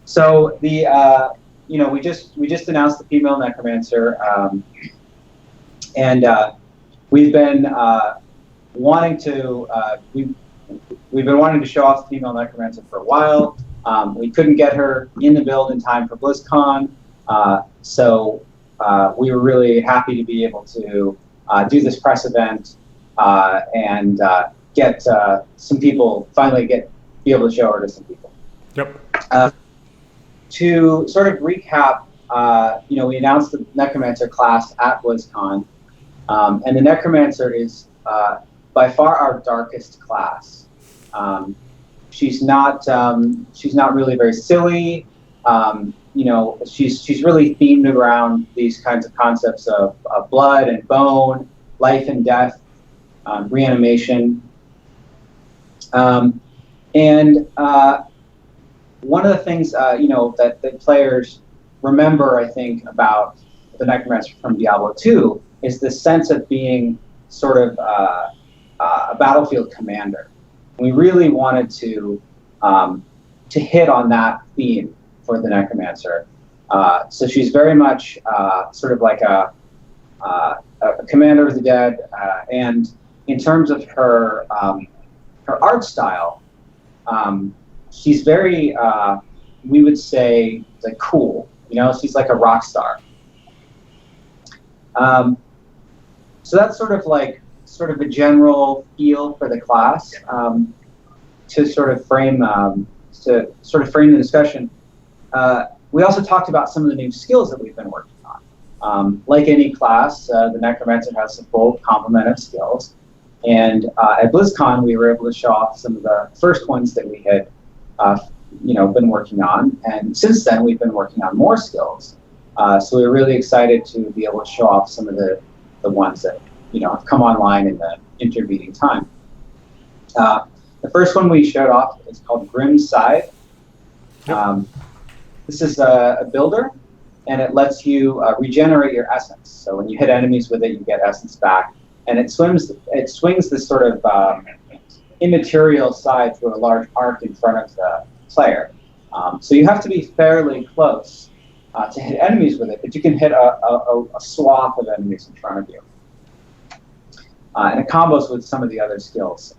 So we just announced the female necromancer, and we've been wanting to we've been wanting to show off the female necromancer for a while. We couldn't get her in the build in time for BlizzCon, so we were really happy to be able to do this press event and get some people be able to show her to some people. Yep. To sort of recap, we announced the Necromancer class at BlizzCon, and the Necromancer is by far our darkest class. She's not really very silly. She's really themed around these kinds of concepts of blood and bone, life and death, reanimation, and one of the things that players remember, I think, about the Necromancer from Diablo II is the sense of being sort of a battlefield commander. We really wanted to hit on that theme for the Necromancer. So she's very much sort of like a commander of the dead, and in terms of her art style, she's very, we would say, like cool. She's like a rock star. So that's sort of a general feel for the class. To sort of frame the discussion, we also talked about some of the new skills that we've been working on. Like any class, the Necromancer has a full complement of skills, and at BlizzCon we were able to show off some of the first ones that we had been working on, and since then we've been working on more skills. So we were really excited to be able to show off some of the ones that have come online in the intervening time. The first one we showed off is called Grim's Scythe. This is a builder, and it lets you regenerate your essence. So when you hit enemies with it, you get essence back, and it swings this sort of immaterial scythe through a large arc in front of the player. So you have to be fairly close to hit enemies with it, but you can hit a swath of enemies in front of you. And it combos with some of the other skills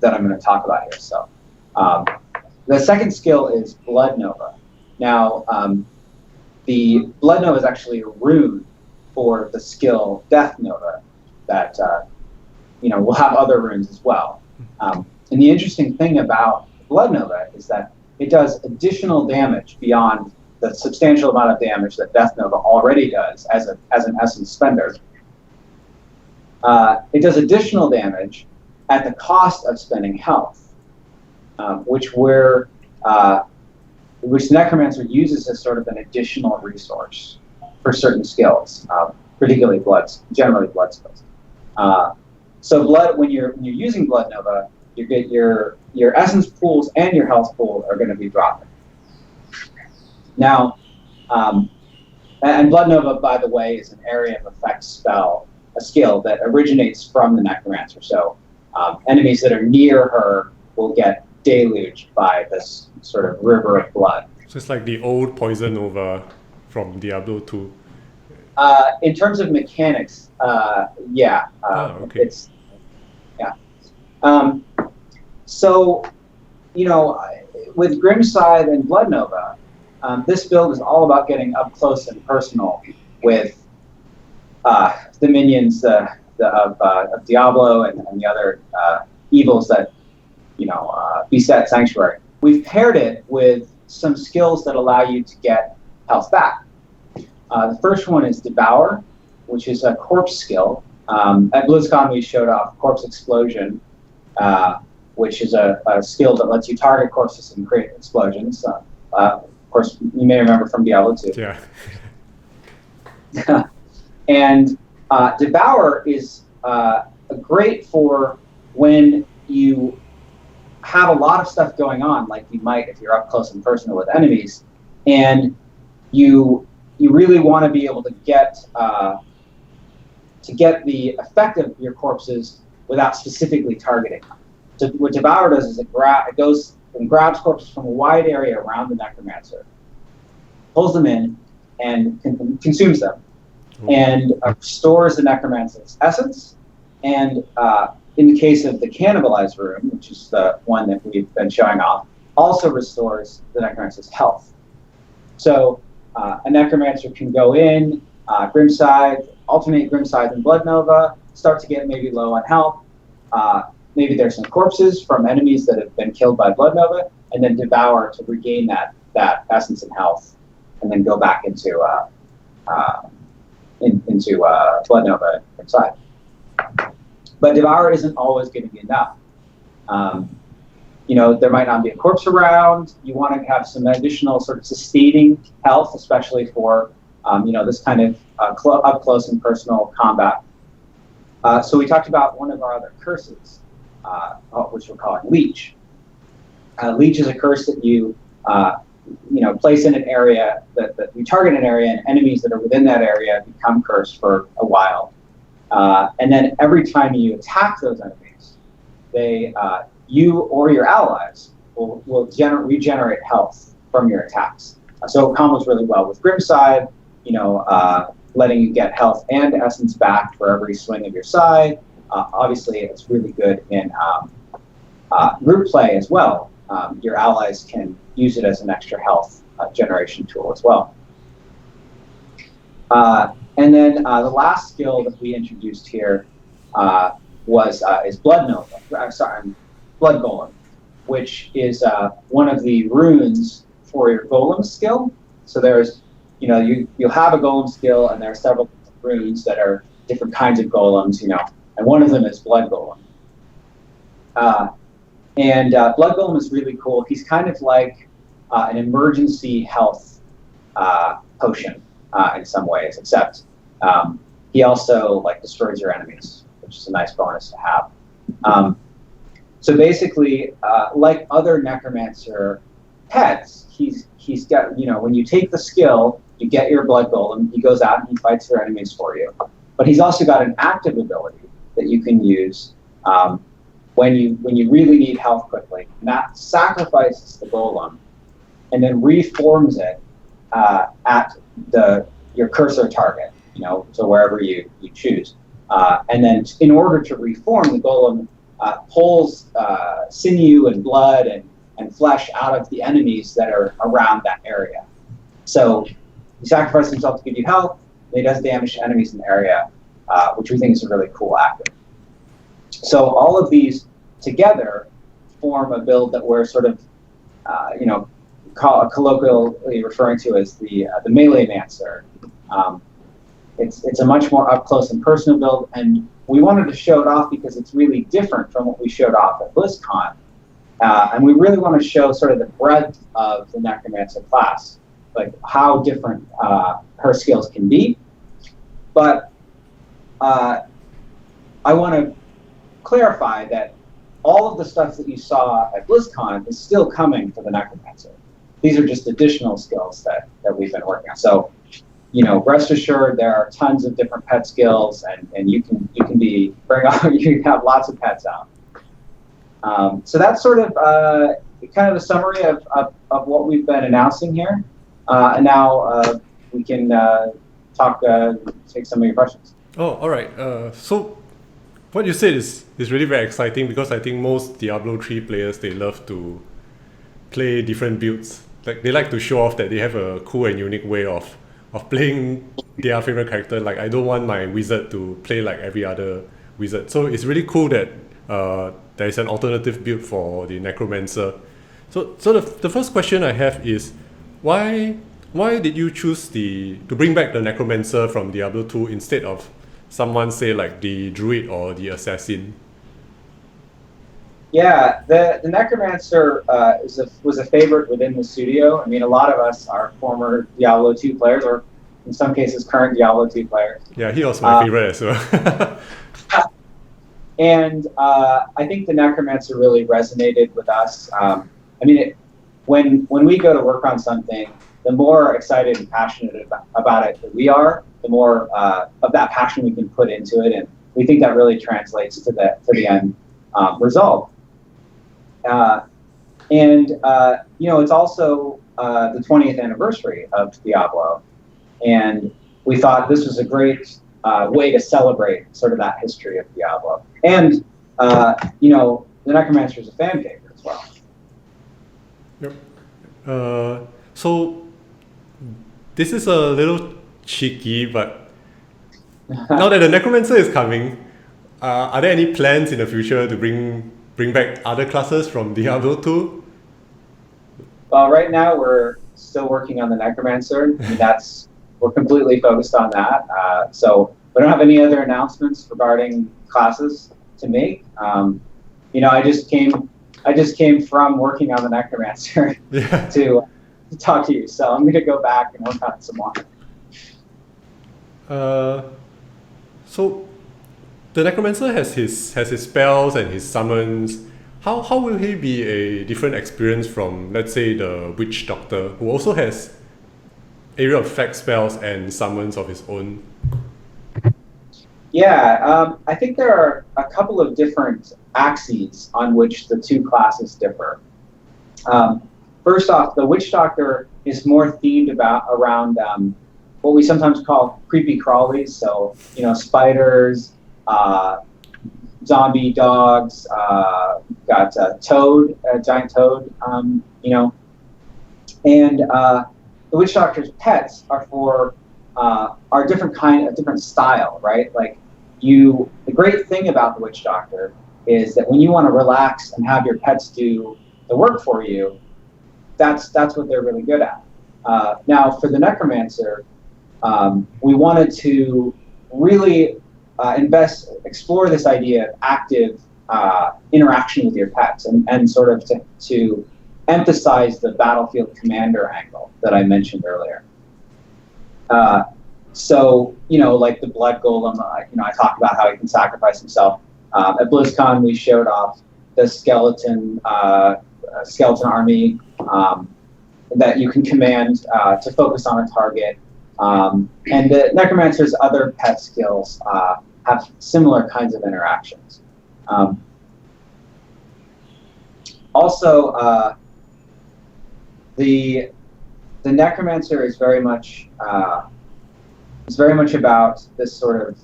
that I'm going to talk about here. So the second skill is Blood Nova. Now, the Blood Nova is actually a rune for the skill Death Nova that will have other runes as well. And the interesting thing about Blood Nova is that it does additional damage beyond the substantial amount of damage that Death Nova already does as an essence spender. It does additional damage at the cost of spending health, which Necromancer uses as sort of an additional resource for certain skills, particularly generally blood skills. So when you're using Blood Nova, your essence pools and your health pool are going to be dropping. Now, and Blood Nova, by the way, is an area of effect spell, a skill that originates from the Necromancer. So enemies that are near her will get deluged by this sort of river of blood. So it's like the old Poison Nova from Diablo II. In terms of mechanics, yeah. Okay. It's so, with Grim's Scythe and Blood Nova, this build is all about getting up close and personal with the minions of Diablo and the other evils that beset Sanctuary. We've paired it with some skills that allow you to get health back. The first one is Devour, which is a corpse skill. At BlizzCon we showed off Corpse Explosion, which is a skill that lets you target corpses and create explosions. Of course, you may remember from Diablo II. Yeah. And Devour is great for when you have a lot of stuff going on, like you might if you're up close and personal with enemies, and you really want to be able to get the effect of your corpses without specifically targeting them. So what Devour does is it goes and grabs corpses from a wide area around the Necromancer, pulls them in, and consumes them, and restores the Necromancer's essence. And in the case of the cannibalized room, which is the one that we've been showing off, also restores the Necromancer's health. So a Necromancer can go in, Grimside, alternate Grimside and Blood Nova, start to get maybe low on health. Maybe there's some corpses from enemies that have been killed by Blood Nova, and then devour to regain that essence and health, and then go back into Blood Nova inside. But devour isn't always going to be enough. There might not be a corpse around. You want to have some additional sort of sustaining health, especially for this kind of up close and personal combat. So we talked about one of our other curses, which we're calling Leech. Leech is a curse that you place in an area that you target an area, and enemies that are within that area become cursed for a while. And then every time you attack those enemies, you or your allies will regenerate health from your attacks. So it combos really well with Grimside, letting you get health and essence back for every swing of your side. Obviously, it's really good in group play as well. Your allies can use it as an extra health generation tool as well. And then the last skill that we introduced here is Blood Golem, which is one of the runes for your Golem skill. So there's, you'll have a Golem skill, and there are several runes that are different kinds of golems, and one of them is Blood Golem. And Blood Golem is really cool. He's kind of like an emergency health potion in some ways, except he also destroys your enemies, which is a nice bonus to have. So basically, like other Necromancer pets, he's got, when you take the skill, you get your Blood Golem, he goes out and he fights your enemies for you. But he's also got an active ability that you can use when you really need health quickly. And that sacrifices the Golem and then reforms it at your cursor target, so wherever you choose. And then in order to reform, the Golem pulls sinew and blood and flesh out of the enemies that are around that area. So he sacrifices himself to give you health, and he does damage to enemies in the area, which we think is a really cool active. So all of these together form a build that we're sort of, colloquially referring to as the Melee-mancer. It's a much more up close and personal build, and we wanted to show it off because it's really different from what we showed off at BlizzCon. And we really want to show sort of the breadth of the Necromancer class, like how different her skills can be. But I want to clarify that all of the stuff that you saw at BlizzCon is still coming for the Necromancer. These are just additional skills that we've been working on. So, rest assured there are tons of different pet skills, and you can you can have lots of pets out. So that's sort of kind of a summary of what we've been announcing here. And now we can take some of your questions. Oh, all right. So what you said is really very exciting, because I think most Diablo 3 players, they love to play different builds. Like, they like to show off that they have a cool and unique way of playing their favorite character. Like, I don't want my wizard to play like every other wizard. So it's really cool that there is an alternative build for the Necromancer. So the first question I have is, why did you choose to bring back the Necromancer from Diablo 2 instead of someone, say, like the Druid or the Assassin? Yeah, the Necromancer was a favorite within the studio. I mean, a lot of us are former Diablo 2 players, or in some cases, current Diablo 2 players. Yeah, he was my favorite as well. And I think the Necromancer really resonated with us. When we go to work on something, the more excited and passionate about it that we are, the more of that passion we can put into it, and we think that really translates to the end result. And it's also the 20th anniversary of Diablo, and we thought this was a great way to celebrate sort of that history of Diablo. And the Necromancer is a fan favorite as well. Yep. So this is a little cheeky, but now that the Necromancer is coming, are there any plans in the future to bring back other classes from Diablo 2? Well, right now we're still working on the Necromancer. I mean, we're completely focused on that. So we don't have any other announcements regarding classes to make. I just came from working on the Necromancer to talk to you. So I'm going to go back and work on it some more. So the Necromancer has his spells and his summons. How will he be a different experience from, let's say, the Witch Doctor, who also has area of effect spells and summons of his own? Yeah, I think there are a couple of different axes on which the two classes differ. First off, the Witch Doctor is more themed around what we sometimes call creepy crawlies. So, spiders, zombie dogs, got a toad, a giant toad, and the Witch Doctor's pets are a different style, right? Like the great thing about the Witch Doctor is that when you want to relax and have your pets do the work for you, that's what they're really good at. Now for the Necromancer, we wanted to really explore this idea of active interaction with your pets and sort of to emphasize the battlefield commander angle that I mentioned earlier. So, like the blood golem, I talked about how he can sacrifice himself. At BlizzCon, we showed off the skeleton army that you can command to focus on a target. And the Necromancer's other pet skills have similar kinds of interactions. Also, the Necromancer is very much about this sort of,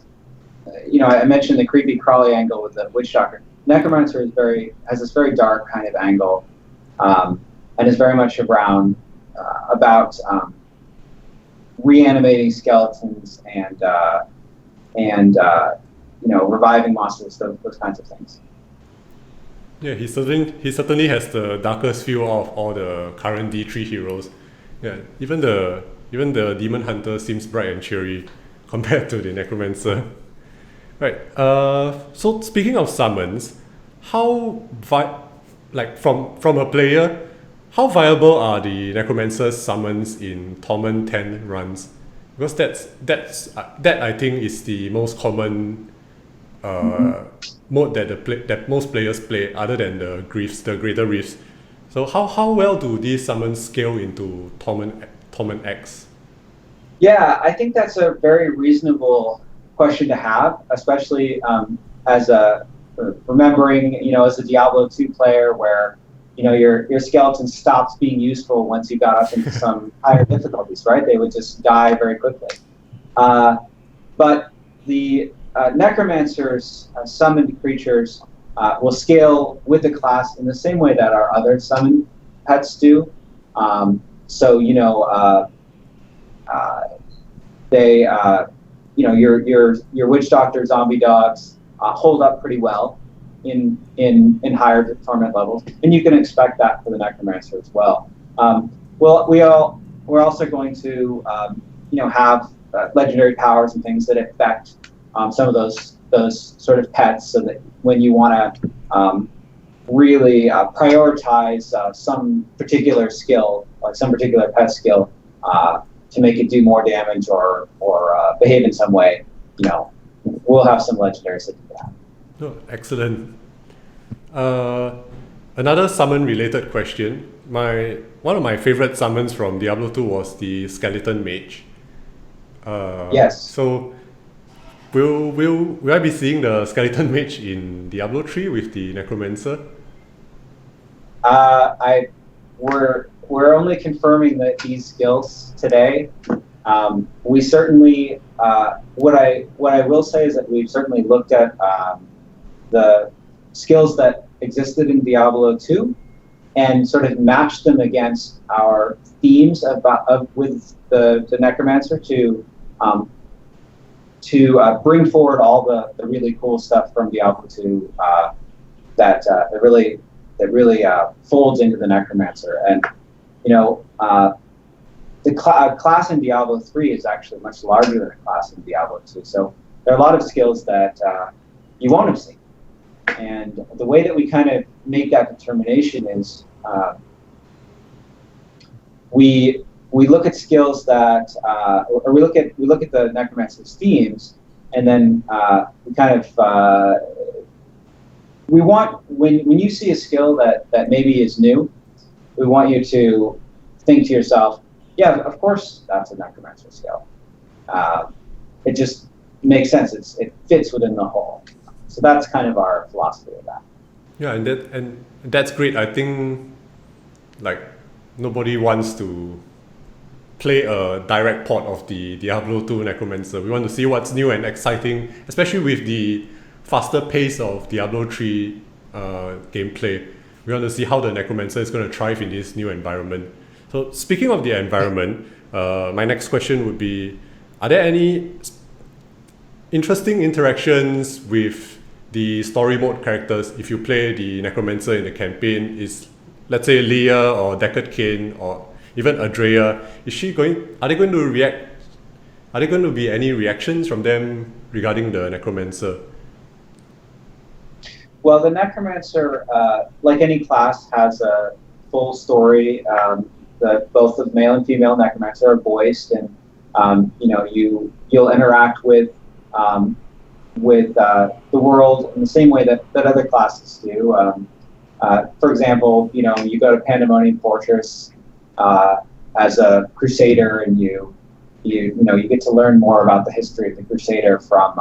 I mentioned the creepy crawly angle with the Witch Doctor. Necromancer has this very dark kind of angle, and is very much about reanimating skeletons and reviving monsters, those kinds of things. Yeah, he certainly has the darkest view of all the current D3 heroes. Yeah, even the Demon Hunter seems bright and cheery compared to the Necromancer. Right. So speaking of summons, from a player, how viable are the Necromancer's summons in Torment 10 runs? Because that I think is the most common mode that most players play, other than the Greater Reefs. So how well do these summons scale into Torment X? Yeah, I think that's a very reasonable question to have, especially as remembering, as a Diablo 2 player where, your skeleton stops being useful once you got up into some higher difficulties, right? They would just die very quickly. But the Necromancer's summoned creatures will scale with the class in the same way that our other summoned pets do. Your Witch Doctor zombie dogs hold up pretty well in higher torment levels, and you can expect that for the Necromancer as well. We're also going to have legendary powers and things that affect some of those sort of pets, so that when you want to really prioritize some particular skill, like some particular pet skill, to make it do more damage or behave in some way, we'll have some legendaries that do that. Oh, excellent. Another summon-related question. One of my favorite summons from Diablo 2 was the Skeleton Mage. Yes. So, will I be seeing the Skeleton Mage in Diablo 3 with the Necromancer? I we're only confirming that these skills today. We certainly what I will say is that we've certainly looked at the skills that existed in Diablo 2 and sort of matched them against our themes with the Necromancer to bring forward all the really cool stuff from Diablo 2 that really folds into the Necromancer. And the class in Diablo 3 is actually much larger than a class in Diablo 2. So there are a lot of skills that you won't have seen. And the way that we kind of make that determination is we look at skills that, or we look at the Necromancer's themes, and then we kind of we want when you see a skill that maybe is new, we want you to think to yourself, yeah, of course that's a Necromancer skill. It just makes sense. It fits within the whole. So that's kind of our philosophy of that. Yeah, and that's great. I think like nobody wants to play a direct port of the Diablo 2 Necromancer. We want to see what's new and exciting, especially with the faster pace of Diablo 3 gameplay. We want to see how the Necromancer is going to thrive in this new environment. So speaking of the environment, my next question would be, are there any interesting interactions with the story mode characters if you play the Necromancer in the campaign? Is, let's say, Leah or Deckard Cain or even Adrea, are they going to react? Are there going to be any reactions from them regarding the Necromancer? Well, the Necromancer, like any class, has a full story. Both the male and female Necromancer are voiced, and you'll interact with the world in the same way that other classes do. For example, you go to Pandemonium Fortress as a Crusader, and you get to learn more about the history of the Crusader from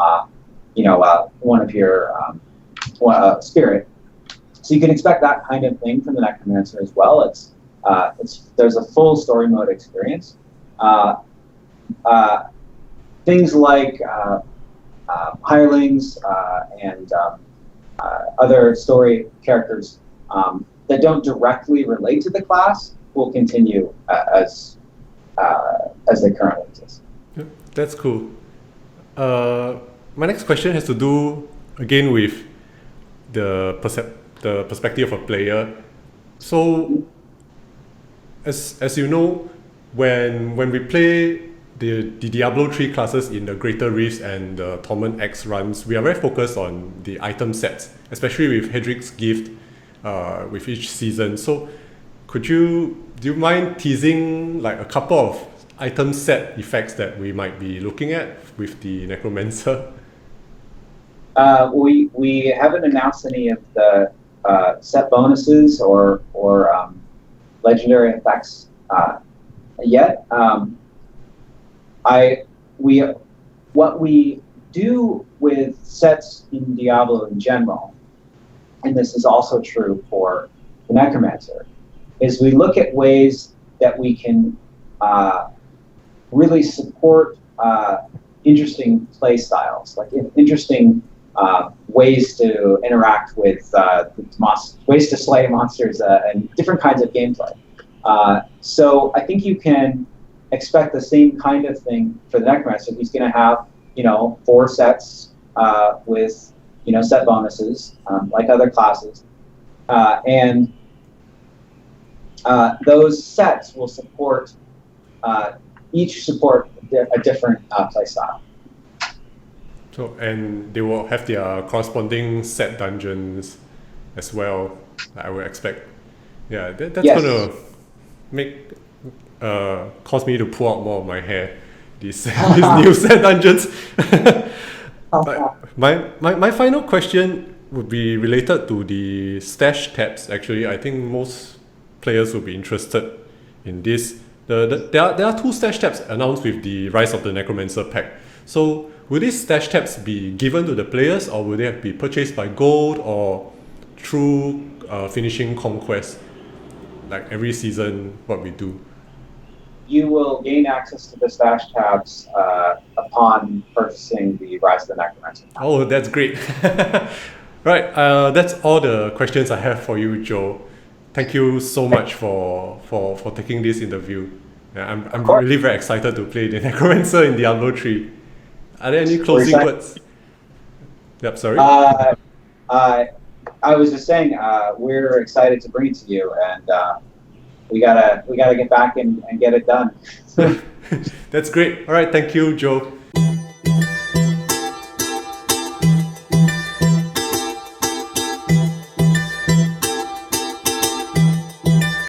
one of your spirit. So you can expect that kind of thing from the Necromancer as well. There's a full story mode experience. Things like hirelings and other story characters that don't directly relate to the class will continue as they currently exist. Yeah, that's cool. My next question has to do again with the perspective of a player. So, as you know, when we play the Diablo 3 classes in the Greater Rifts and the Torment X runs, we are very focused on the item sets, especially with Hedric's Gift with each season. So do you mind teasing like a couple of item set effects that we might be looking at with the Necromancer? We haven't announced any of the set bonuses or legendary effects yet. What we do with sets in Diablo in general, and this is also true for the Necromancer, is we look at ways that we can really support interesting play styles, like interesting ways to interact with ways to slay monsters and different kinds of gameplay. So I think you can expect the same kind of thing for the Necromancer. He's going to have 4 sets with set bonuses like other classes, and those sets will support each support a different play style. So, and they will have their corresponding set dungeons as well, I would expect. Yeah, that's Yes. going to make cause me to pull out more of my hair, these new set dungeons. But my final question would be related to the stash tabs. Actually, I think most players will be interested in this. There are 2 stash tabs announced with the Rise of the Necromancer pack. So will these stash tabs be given to the players, or will they be purchased by gold or through finishing conquest? like every season what we do? You will gain access to the stash tabs upon purchasing the Rise of the Necromancer. Oh, that's great. Right, that's all the questions I have for you, Joe. Thank you so much for taking this interview. Yeah, I'm course. really very excited to play the Necromancer in Diablo 3. Are there any We're closing excited. words? Yep, sorry. I was just saying we're excited to bring it to you, and we gotta get back and get it done. That's great. All right, thank you, Joe.